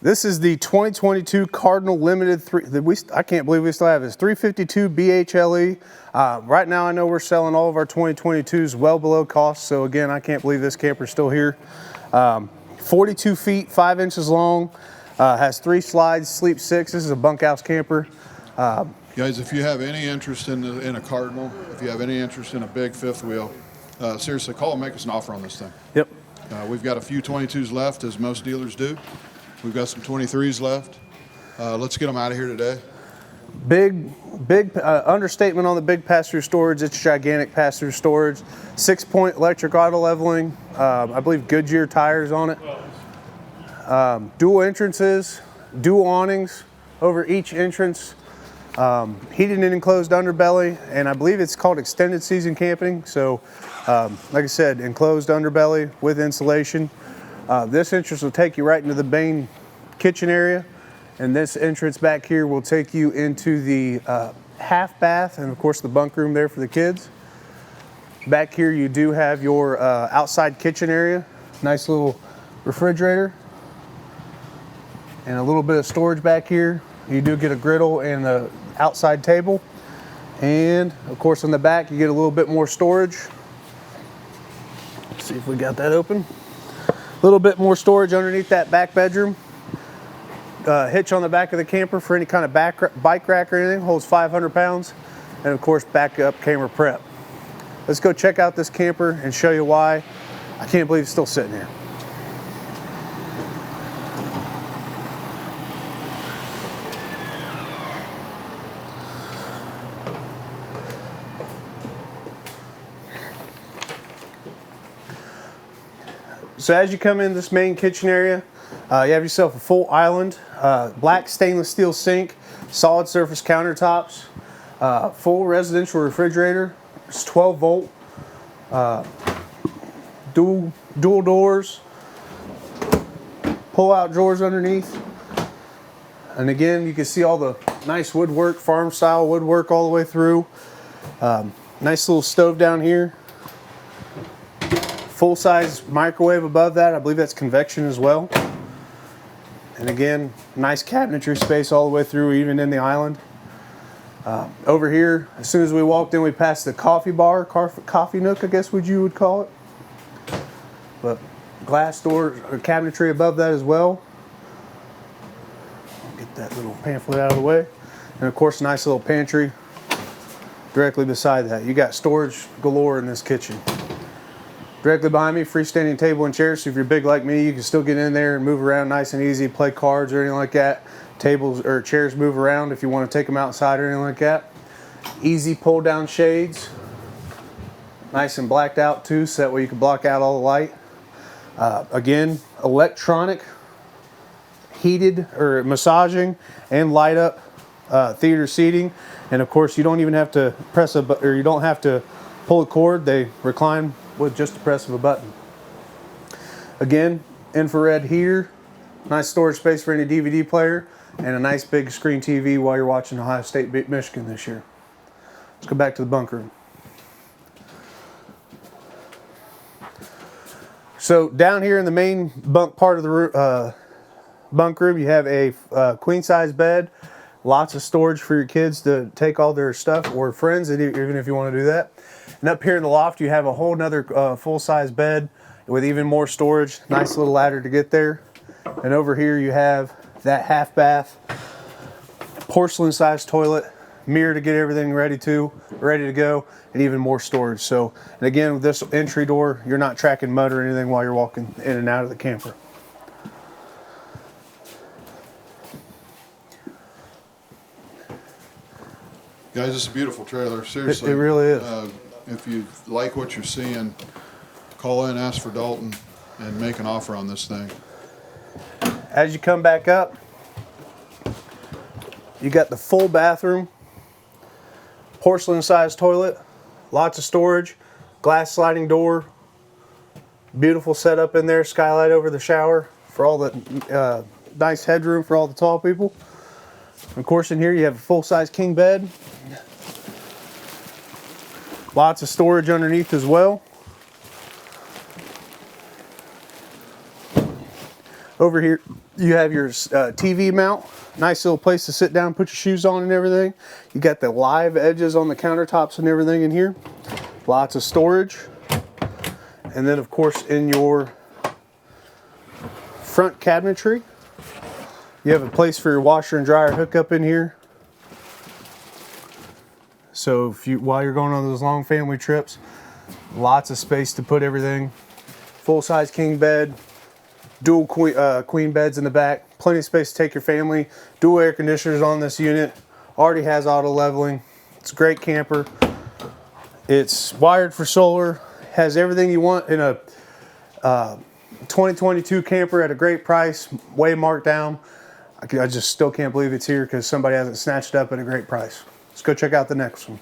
This is the 2022 Cardinal Limited. I can't believe we still have this 352 BHLE. Right now I know we're selling all of our 2022s well below cost, so again, I can't believe this camper's still here. 42 feet, 5 inches long, has 3 slides, sleep 6. This is a bunkhouse camper. Guys, if you have any interest in a Cardinal, if you have any interest in a big fifth wheel, seriously, call and make us an offer on this thing. Yep. We've got a few 22s left, as most dealers do. We've got some 23s left. Let's get them out of here today. Big understatement on the big pass-through storage. It's gigantic pass-through storage. 6-point electric auto leveling. I believe Goodyear tires on it. Dual entrances, dual awnings over each entrance. Heated and enclosed underbelly, and I believe it's called extended season camping. So, like I said, enclosed underbelly with insulation. This entrance will take you right into the main kitchen area, and this entrance back here will take you into the half bath and of course the bunk room there for the kids. Back here you do have your outside kitchen area, nice little refrigerator and a little bit of storage back here. You do get a griddle and the outside table, and of course on the back you get a little bit more storage. Let's see if we got that open. A little bit more storage underneath that back bedroom. Hitch on the back of the camper for any kind of bike rack or anything, holds 500 pounds, and of course backup camera prep. Let's go check out this camper and show you why I can't believe it's still sitting here. So as you come in this main kitchen area, you have yourself a full island, black stainless steel sink, solid surface countertops, full residential refrigerator. It's 12 volt, dual doors, pull out drawers underneath. And again, you can see all the nice woodwork, farm style woodwork all the way through. Nice little stove down here. Full-size microwave above that. I believe that's convection as well. And again, nice cabinetry space all the way through, even in the island. Over here, as soon as we walked in, we passed the coffee bar, coffee nook, I guess you would call it. But glass door or cabinetry above that as well. Get that little pamphlet out of the way. And of course, a nice little pantry directly beside that. You got storage galore in this kitchen. Directly behind me, freestanding table and chairs. So if you're big like me, you can still get in there and move around nice and easy, play cards or anything like that. Tables or chairs move around if you want to take them outside or anything like that. Easy pull down shades. Nice and blacked out too, so that way you can block out all the light. Again, electronic, heated or massaging and light up theater seating. And of course, you don't even have to press a button, or you don't have to pull a cord. They recline with just the press of a button. Again, infrared heater, nice storage space for any DVD player, and a nice big screen TV while you're watching Ohio State beat Michigan this year. Let's go back to the bunk room. So down here in the main bunk part of the bunk room, you have a queen size bed, lots of storage for your kids to take all their stuff, or friends, even if you want to do that. And up here in the loft, you have a whole nother full-size bed with even more storage. Nice little ladder to get there. And over here you have that half bath, porcelain-sized toilet, mirror to get everything ready to go, and even more storage. So, and again, with this entry door, you're not tracking mud or anything while you're walking in and out of the camper. Guys, it's a beautiful trailer. Seriously. It really is. If you like what you're seeing, call in, ask for Dalton, and make an offer on this thing. As you come back up, you got the full bathroom, porcelain-sized toilet, lots of storage, glass sliding door, beautiful setup in there, skylight over the shower for all the nice headroom for all the tall people. Of course, in here you have a full-size king bed. Lots of storage underneath as well. Over here, you have your TV mount. Nice little place to sit down, put your shoes on and everything. You got the live edges on the countertops and everything in here. Lots of storage. And then, of course, in your front cabinetry, you have a place for your washer and dryer hookup in here. So while you're going on those long family trips, lots of space to put everything. Full-size king bed, dual queen beds in the back, plenty of space to take your family. Dual air conditioners on this unit. Already has auto leveling. It's a great camper. It's wired for solar. Has everything you want in a 2022 camper at a great price, way marked down. I just still can't believe it's here because somebody hasn't snatched it up at a great price. Let's go check out the next one.